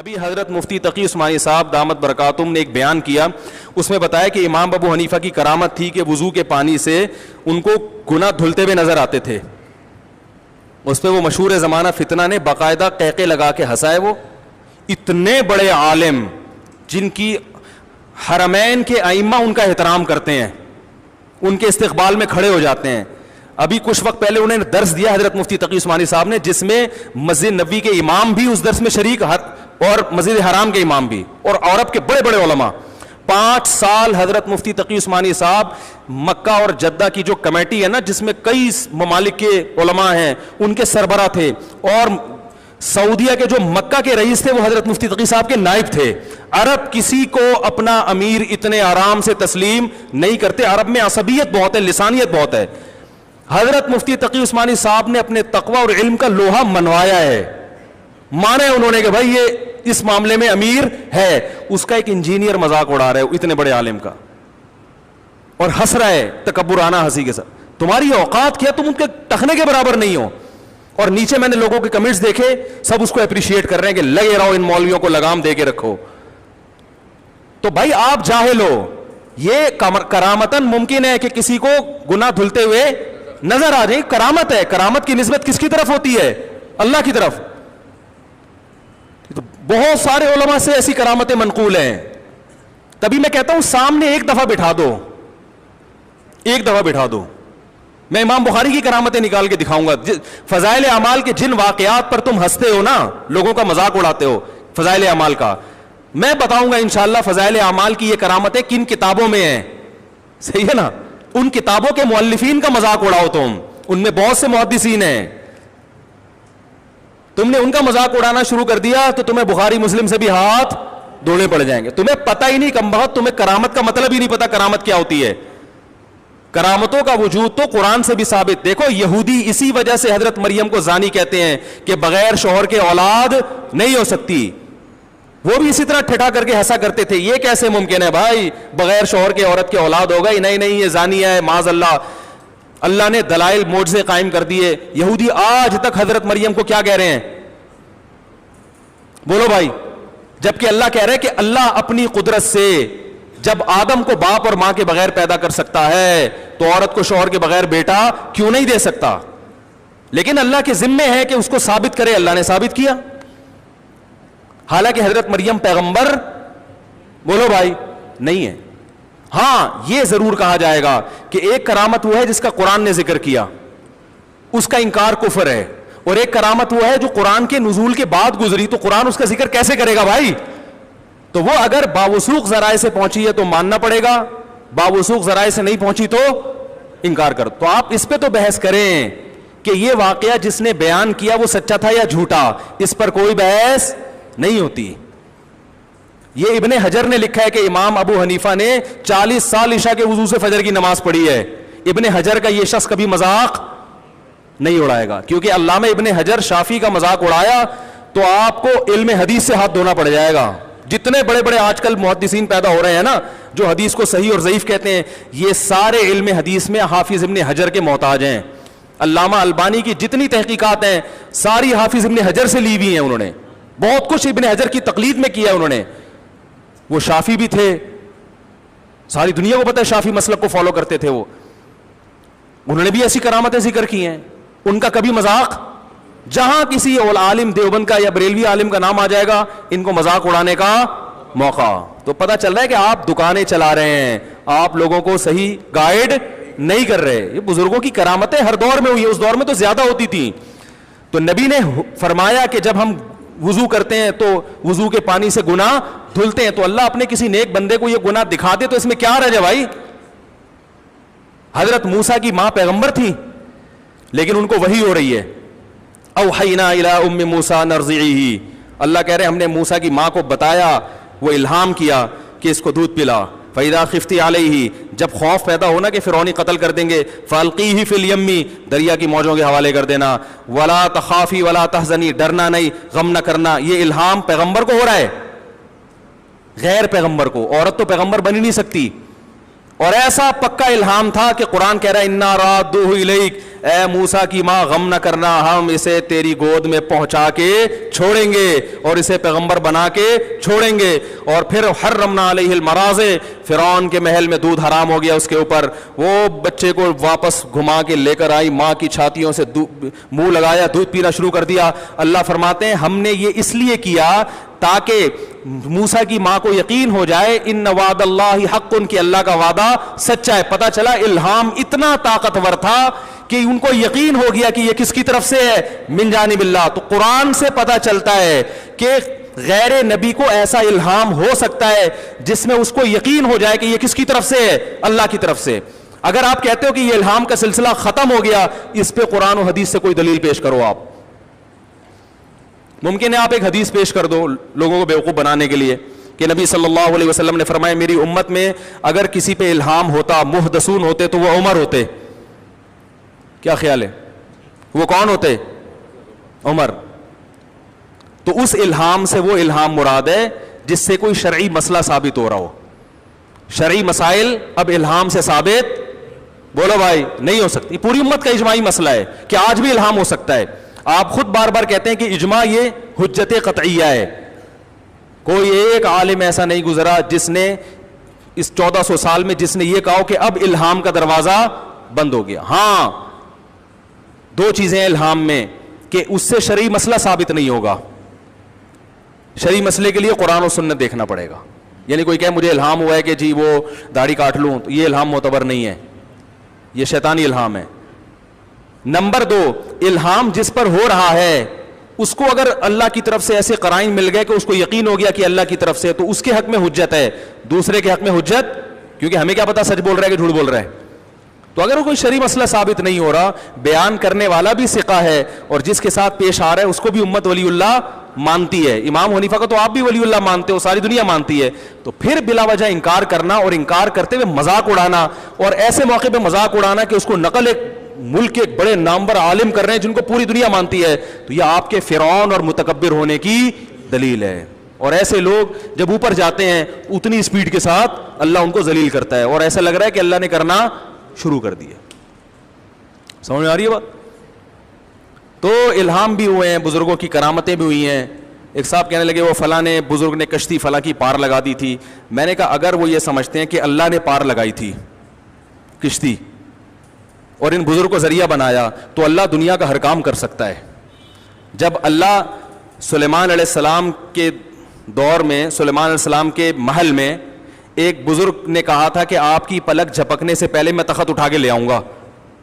ابھی حضرت مفتی تقی عثمانی صاحب دامت برکاتہم نے ایک بیان کیا, اس میں بتایا کہ امام ابو حنیفہ کی کرامت تھی کہ وضو کے پانی سے ان کو گناہ دھلتے ہوئے نظر آتے تھے. اس پہ وہ مشہور زمانہ فتنہ نے باقاعدہ قہقے لگا کے ہنسائے. وہ اتنے بڑے عالم جن کی حرمین کے ائمہ ان کا احترام کرتے ہیں, ان کے استقبال میں کھڑے ہو جاتے ہیں. ابھی کچھ وقت پہلے انہوں نے درس دیا حضرت مفتی تقی عثمانی صاحب نے, جس میں مسجد نبوی کے امام بھی اس درس میں شریک اور مسجد حرام کے امام بھی اور عرب کے بڑے بڑے علماء. 5 سال حضرت مفتی تقی عثمانی صاحب مکہ اور جدہ کی جو کمیٹی ہے نا, جس میں کئی ممالک کے علماء ہیں, ان کے سربراہ تھے. اور سعودیہ کے جو مکہ کے رئیس تھے وہ حضرت مفتی تقی صاحب کے نائب تھے. عرب کسی کو اپنا امیر اتنے آرام سے تسلیم نہیں کرتے. عرب میں عصبیت بہت ہے, لسانیت بہت ہے. حضرت مفتی تقی عثمانی صاحب نے اپنے تقوی اور علم کا لوہا منوایا ہے, مانا ہے انہوں نے کہ بھائی یہ اس معاملے میں امیر ہے. اس کا ایک انجینئر مذاق اڑا رہا ہے اتنے بڑے عالم کا, اور ہنس رہا ہے تکبرانہ ہنسی کے ساتھ. تمہاری اوقات کیا, تم ان کے ٹخنے کے برابر نہیں ہو. اور نیچے میں نے لوگوں کے کمنٹس دیکھے, سب اس کو اپریشیٹ کر رہے ہیں کہ لگے رہو ان مولویوں کو لگام دے کے رکھو. تو بھائی آپ جاہل ہو. یہ کرامتاً ممکن ہے کہ کسی کو گناہ دھلتے ہوئے نظر آ جائے, کرامت ہے. کرامت کی نسبت کس کی طرف ہوتی ہے؟ اللہ کی طرف. تو بہت سارے علماء سے ایسی کرامتیں منقول ہیں. تبھی میں کہتا ہوں سامنے ایک دفعہ بٹھا دو, ایک دفعہ بٹھا دو. میں امام بخاری کی کرامتیں نکال کے دکھاؤں گا. فضائل اعمال کے جن واقعات پر تم ہنستے ہو نا, لوگوں کا مذاق اڑاتے ہو فضائل اعمال کا, میں بتاؤں گا انشاءاللہ فضائل اعمال کی یہ کرامتیں کن کتابوں میں ہیں. صحیح ہے نا؟ ان کتابوں کے مؤلفین کا مذاق اڑاؤ تم, ان میں بہت سے محدثین ہیں. تم نے ان کا مذاق اڑانا شروع کر دیا تو تمہیں بخاری مسلم سے بھی ہاتھ دھونے پڑ جائیں گے. تمہیں پتہ ہی نہیں کم بخت, تمہیں کرامت کا مطلب ہی نہیں پتا کرامت کیا ہوتی ہے. کرامتوں کا وجود تو قرآن سے بھی ثابت. دیکھو یہودی اسی وجہ سے حضرت مریم کو زانی کہتے ہیں کہ بغیر شوہر کے اولاد نہیں ہو سکتی. وہ بھی اسی طرح ٹھٹھا کر کے ہنسا کرتے تھے, یہ کیسے ممکن ہے بھائی بغیر شوہر کے عورت کے اولاد ہوگا ہی نہیں, نہیں یہ زانی ہے معاذ اللہ. اللہ نے دلائل معجزے قائم کر دیے. یہودی آج تک حضرت مریم کو کیا کہہ رہے ہیں؟ بولو بھائی. جبکہ اللہ کہہ رہے کہ اللہ اپنی قدرت سے جب آدم کو باپ اور ماں کے بغیر پیدا کر سکتا ہے تو عورت کو شوہر کے بغیر بیٹا کیوں نہیں دے سکتا؟ لیکن اللہ کے ذمے ہے کہ اس کو ثابت کرے. اللہ نے ثابت کیا. حالانکہ حضرت مریم پیغمبر بولو بھائی نہیں ہے. ہاں یہ ضرور کہا جائے گا کہ ایک کرامت وہ ہے جس کا قرآن نے ذکر کیا, اس کا انکار کفر ہے. اور ایک کرامت وہ ہے جو قرآن کے نزول کے بعد گزری, تو قرآن اس کا ذکر کیسے کرے گا بھائی؟ تو وہ اگر باوثوق ذرائع سے پہنچی ہے تو ماننا پڑے گا, باوثوق ذرائع سے نہیں پہنچی تو انکار کر. تو آپ اس پہ تو بحث کریں کہ یہ واقعہ جس نے بیان کیا وہ سچا تھا یا جھوٹا, اس پر کوئی بحث نہیں ہوتی. یہ ابن حجر نے لکھا ہے کہ امام ابو حنیفہ نے 40 سال عشاء کے وضو سے فجر کی نماز پڑھی ہے. ابن حجر کا یہ شخص کبھی مذاق نہیں اڑائے گا, کیونکہ علامہ ابن حجر شافعی کا مذاق اڑایا تو آپ کو علم حدیث سے ہاتھ دھونا پڑ جائے گا. جتنے بڑے بڑے آج کل محدثین پیدا ہو رہے ہیں نا, جو حدیث کو صحیح اور ضعیف کہتے ہیں, یہ سارے علم حدیث میں حافظ ابن حجر کے محتاج ہیں. علامہ البانی کی جتنی تحقیقات ہیں ساری حافظ ابن حجر سے لی ہوئی ہیں. انہوں نے بہت کچھ ابن حجر کی تقلید میں کیا. انہوں نے, وہ شافعی بھی تھے, ساری دنیا کو پتہ ہے شافعی مسلک کو فالو کرتے تھے. وہ انہوں نے بھی ایسی کرامتیں ذکر کی ہیں. ان کا کبھی مذاق, جہاں کسی عالم دیوبند کا یا بریلوی عالم کا نام آ جائے گا ان کو مذاق اڑانے کا موقع. تو پتہ چل رہا ہے کہ آپ دکانیں چلا رہے ہیں, آپ لوگوں کو صحیح گائیڈ نہیں کر رہے. یہ بزرگوں کی کرامتیں ہر دور میں ہوئی, اس دور میں تو زیادہ ہوتی تھیں. تو نبی نے فرمایا کہ جب ہم وضو کرتے ہیں تو وضو کے پانی سے گناہ دھلتے ہیں. تو اللہ اپنے کسی نیک بندے کو یہ گناہ دکھا دے تو اس میں کیا حرج ہے بھائی؟ حضرت موسیٰ کی ماں پیغمبر تھی لیکن ان کو وحی ہو رہی ہے. اوحینا الی ام موسیٰ نرضعیہ, اللہ کہہ رہے ہم نے موسیٰ کی ماں کو بتایا, وہ الہام کیا کہ اس کو دودھ پلا. فَإِذَا خِفْتِ عَلَيْهِ, جب خوف پیدا ہونا کہ فرعونی قتل کر دیں گے, فَأَلْقِيهِ فِي الْيَمِّ, دریا کی موجوں کے حوالے کر دینا. وَلَا تَخَافِي وَلَا تَحْزَنِي, ڈرنا نہیں غم نہ کرنا. یہ الہام پیغمبر کو ہو رہا ہے, غیر پیغمبر کو. عورت تو پیغمبر بن ہی نہیں سکتی, اور ایسا پکا الہام تھا کہ قرآن کہہ رہا ہے انا رادوہ الیک، اے موسیٰ کی ماں غم نہ کرنا، ہم اسے تیری گود میں پہنچا کے چھوڑیں گے اور اسے پیغمبر بنا کے چھوڑیں گے. اور پھر حرمنا علیہ المراضع، فرعون کے محل میں دودھ حرام ہو گیا اس کے اوپر. وہ بچے کو واپس گھما کے لے کر آئی، ماں کی چھاتیوں سے منہ لگایا، دودھ پینا شروع کر دیا. اللہ فرماتے ہیں ہم نے یہ اس لیے کیا تاکہ موسیٰ کی ماں کو یقین ہو جائے ان وعد اللہ حق، ان کی اللہ کا وعدہ سچا ہے. پتہ چلا الہام اتنا طاقتور تھا کہ ان کو یقین ہو گیا کہ یہ کس کی طرف سے ہے، من جانب اللہ. تو قرآن سے پتہ چلتا ہے کہ غیر نبی کو ایسا الہام ہو سکتا ہے جس میں اس کو یقین ہو جائے کہ یہ کس کی طرف سے ہے، اللہ کی طرف سے. اگر آپ کہتے ہو کہ یہ الہام کا سلسلہ ختم ہو گیا، اس پہ قرآن و حدیث سے کوئی دلیل پیش کرو. آپ ممکن ہے آپ ایک حدیث پیش کر دو لوگوں کو بیوقوف بنانے کے لیے کہ نبی صلی اللہ علیہ وسلم نے فرمایا میری امت میں اگر کسی پہ الہام ہوتا، محدثون ہوتے تو وہ عمر ہوتے. کیا خیال ہے؟ وہ کون ہوتے؟ عمر. تو اس الہام سے وہ الہام مراد ہے جس سے کوئی شرعی مسئلہ ثابت ہو رہا ہو. شرعی مسائل اب الہام سے ثابت، بولو بھائی، نہیں ہو سکتی. پوری امت کا اجماعی مسئلہ ہے کہ آج بھی الہام ہو سکتا ہے. آپ خود بار بار کہتے ہیں کہ اجماع یہ حجت قطعیہ ہے. کوئی ایک عالم ایسا نہیں گزرا جس نے اس 1400 سال میں جس نے یہ کہا کہ اب الہام کا دروازہ بند ہو گیا. ہاں دو چیزیں ہیں الہام میں کہ اس سے شرعی مسئلہ ثابت نہیں ہوگا. شرعی مسئلے کے لیے قرآن و سنت دیکھنا پڑے گا. یعنی کوئی کہے مجھے الہام ہوا ہے کہ جی وہ داڑھی کاٹ لوں، تو یہ الہام معتبر نہیں ہے، یہ شیطانی الہام ہے. نمبر دو، الہام جس پر ہو رہا ہے اس کو اگر اللہ کی طرف سے ایسے قرائن مل گئے کہ اس کو یقین ہو گیا کہ اللہ کی طرف سے، تو اس کے حق میں حجت ہے. دوسرے کے حق میں حجت، کیونکہ ہمیں کیا پتا سچ بول رہا ہے کہ جھوٹ بول رہا ہے. تو اگر کوئی شرعی مسئلہ ثابت نہیں ہو رہا، بیان کرنے والا بھی ثقہ ہے اور جس کے ساتھ پیش آ رہا ہے اس کو بھی امت ولی اللہ مانتی ہے. امام حنیفہ کو تو آپ بھی ولی اللہ مانتے ہو، ساری دنیا مانتی ہے. تو پھر بلا وجہ انکار کرنا اور انکار کرتے ہوئے مذاق اڑانا، اور ایسے موقع پہ مذاق اڑانا کہ اس کو نقل ایک ملک کے ایک بڑے نامور عالم کر رہے ہیں جن کو پوری دنیا مانتی ہے، تو یہ آپ کے فرعون اور متکبر ہونے کی دلیل ہے. اور ایسے لوگ جب اوپر جاتے ہیں اتنی اسپیڈ کے ساتھ اللہ ان کو ذلیل کرتا ہے اور ایسا لگ رہا ہے کہ اللہ نے کرنا شروع کر دیا. سمجھ میں آ رہی ہے بات؟ تو الہام بھی ہوئے ہیں، بزرگوں کی کرامتیں بھی ہوئی ہیں. ایک صاحب کہنے لگے وہ فلاں نے بزرگ نے کشتی فلاں کی پار لگا دی تھی. میں نے کہا اگر وہ یہ سمجھتے ہیں کہ اللہ نے پار لگائی تھی کشتی اور ان بزرگ کو ذریعہ بنایا، تو اللہ دنیا کا ہر کام کر سکتا ہے. جب اللہ سلیمان علیہ السلام کے دور میں، سلیمان علیہ السلام کے محل میں ایک بزرگ نے کہا تھا کہ آپ کی پلک جھپکنے سے پہلے میں تخت اٹھا کے لے آؤں گا،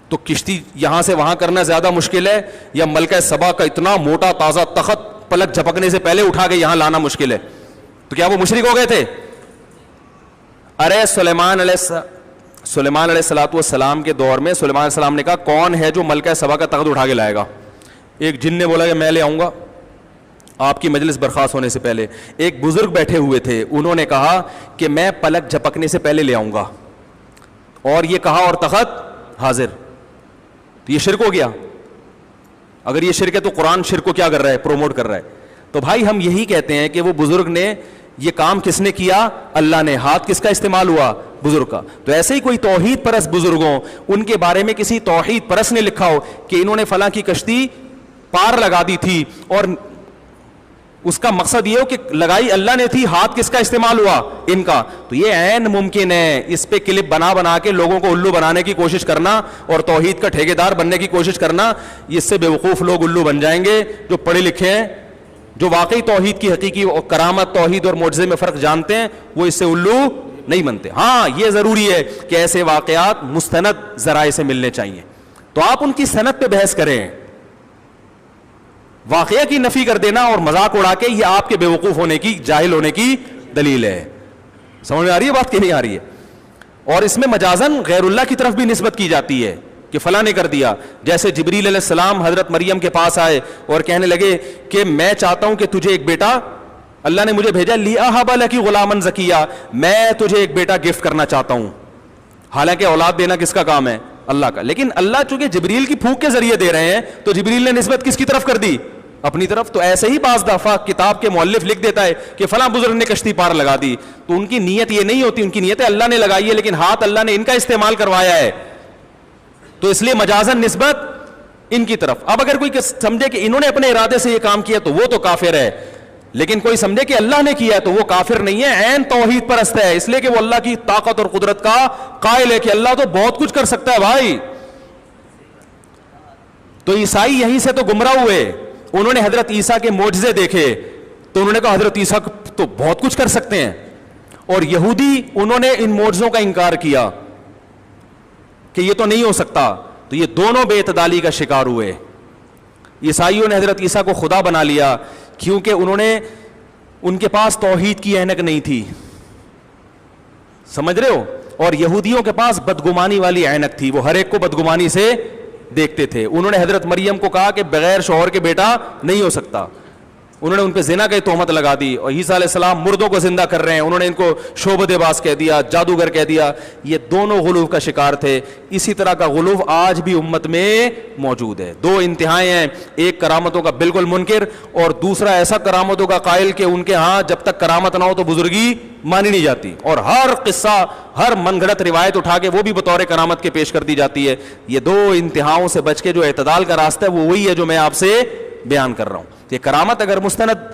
تو کشتی یہاں سے وہاں کرنا زیادہ مشکل ہے یا ملکہ سبا کا اتنا موٹا تازہ تخت پلک جھپکنے سے پہلے اٹھا کے یہاں لانا مشکل ہے؟ تو کیا وہ مشرک ہو گئے تھے؟ ارے سلیمان علیہ السلام کے دور میں سلیمان علیہ السلام نے کہا کون ہے جو ملکہ سبا کا تخت اٹھا کے لائے گا؟ ایک جن نے بولا کہ میں لے آؤں گا آپ کی مجلس برخاست ہونے سے پہلے. ایک بزرگ بیٹھے ہوئے تھے، انہوں نے کہا کہ میں پلک جھپکنے سے پہلے لے آؤں گا، اور یہ کہا اور تخت حاضر. تو یہ شرک ہو گیا. اگر یہ شرک ہے تو قرآن شرک کو کیا کر رہا ہے؟ پروموٹ کر رہا ہے. تو بھائی ہم یہی کہتے ہیں کہ وہ بزرگ نے یہ کام کس نے کیا؟ اللہ نے. ہاتھ کس کا استعمال ہوا؟ بزرگ کا. تو ایسے ہی کوئی توحید پرست بزرگوں، ان کے بارے میں کسی توحید پرست نے لکھا ہو کہ انہوں نے فلاں کی کشتی پار لگا دی تھی اور اس کا مقصد یہ ہو کہ لگائی اللہ نے تھی، ہاتھ کس کا استعمال ہوا؟ ان کا. تو یہ عین ممکن ہے. اس پہ کلپ بنا کے لوگوں کو الو بنانے کی کوشش کرنا اور توحید کا ٹھیکیدار بننے کی کوشش کرنا، اس سے بیوقوف لوگ الو بن جائیں گے. جو پڑھے لکھے ہیں، جو واقعی توحید کی حقیقی اور کرامت، توحید اور معجزے میں فرق جانتے ہیں، وہ اس سے الو نہیں بنتے. ہاں یہ ضروری ہے کہ ایسے واقعات مستند ذرائع سے ملنے چاہیے. تو آپ ان کی سند پہ بحث کریں. واقعہ کی نفی کر دینا اور مذاق اڑا کے، یہ آپ کے بیوقوف ہونے کی، جاہل ہونے کی دلیل ہے. سمجھ میں آ رہی ہے بات کہ نہیں آ رہی ہے؟ اور اس میں مجازن غیر اللہ کی طرف بھی نسبت کی جاتی ہے کہ فلاں نے کر دیا. جیسے جبریل علیہ السلام حضرت مریم کے پاس آئے اور کہنے لگے کہ میں چاہتا ہوں کہ تجھے ایک بیٹا، اللہ نے مجھے بھیجا لِأَهَبَ لَكِ غُلَامًا زَكِيًّا، میں تجھے ایک بیٹا گفٹ کرنا چاہتا ہوں. حالانکہ اولاد دینا کس کا کام ہے؟ اللہ کا. لیکن اللہ چونکہ جبریل کی پھونک کے ذریعے دے رہے ہیں تو جبریل نے نسبت کس کی طرف کر دی؟ اپنی طرف. تو ایسے ہی بعض دفعہ کتاب کے مؤلف لکھ دیتا ہے کہ فلاں بزرگ نے کشتی پار لگا دی, تو ان کی نیت یہ نہیں ہوتی, ان کی نیت اللہ نے لگائی ہے لیکن ہاتھ اللہ نے ان کا استعمال کروایا ہے, تو اس لیے مجازن نسبت ان کی طرف. اب اگر کوئی سمجھے کہ انہوں نے اپنے ارادے سے یہ کام کیا تو وہ تو کافر ہے, لیکن کوئی سمجھے کہ اللہ نے کیا ہے تو وہ کافر نہیں ہے, عین توحید پرست ہے, اس لیے کہ وہ اللہ کی طاقت اور قدرت کا قائل ہے کہ اللہ تو بہت کچھ کر سکتا ہے بھائی. تو عیسائی یہیں سے تو گمراہ ہوئے, انہوں نے حضرت عیسیٰ کے معجزے دیکھے تو انہوں نے کہا حضرت عیسیٰ تو بہت کچھ کر سکتے ہیں, اور یہودی انہوں نے ان معجزوں کا انکار کیا کہ یہ تو نہیں ہو سکتا, تو یہ دونوں بے اعتدالی کا شکار ہوئے. عیسائیوں نے حضرت عیسیٰ کو خدا بنا لیا کیونکہ ان کے پاس توحید کی اینک نہیں تھی, سمجھ رہے ہو, اور یہودیوں کے پاس بدگمانی والی اینک تھی, وہ ہر ایک کو بدگمانی سے دیکھتے تھے. انہوں نے حضرت مریم کو کہا کہ بغیر شوہر کے بیٹا نہیں ہو سکتا, انہوں نے ان پہ زنا کی تہمت لگا دی, اور عیسیٰ علیہ السلام مردوں کو زندہ کر رہے ہیں, انہوں نے ان کو شعبدے باز کہہ دیا, جادوگر کہہ دیا. یہ دونوں غلو کا شکار تھے. اسی طرح کا غلو آج بھی امت میں موجود ہے. دو انتہائیں ہیں, ایک کرامتوں کا بالکل منکر, اور دوسرا ایسا کرامتوں کا قائل کہ ان کے ہاں جب تک کرامت نہ ہو تو بزرگی مانی نہیں جاتی, اور ہر قصہ, ہر من گھڑت روایت اٹھا کے وہ بھی بطور کرامت کے پیش کر دی جاتی ہے. یہ دو انتہاؤں سے بچ کے جو اعتدال کا راستہ ہے وہ وہی ہے جو میں آپ سے بیان کر رہا ہوں. یہ کرامت اگر مستند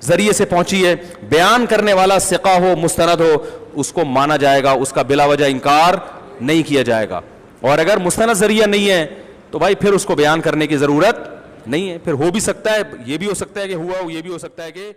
ذریعے سے پہنچی ہے, بیان کرنے والا ثقہ ہو, مستند ہو, اس کو مانا جائے گا, اس کا بلا وجہ انکار نہیں کیا جائے گا. اور اگر مستند ذریعہ نہیں ہے تو بھائی پھر اس کو بیان کرنے کی ضرورت نہیں ہے. پھر ہو بھی سکتا ہے, یہ بھی ہو سکتا ہے کہ ہوا ہو, یہ بھی ہو سکتا ہے کہ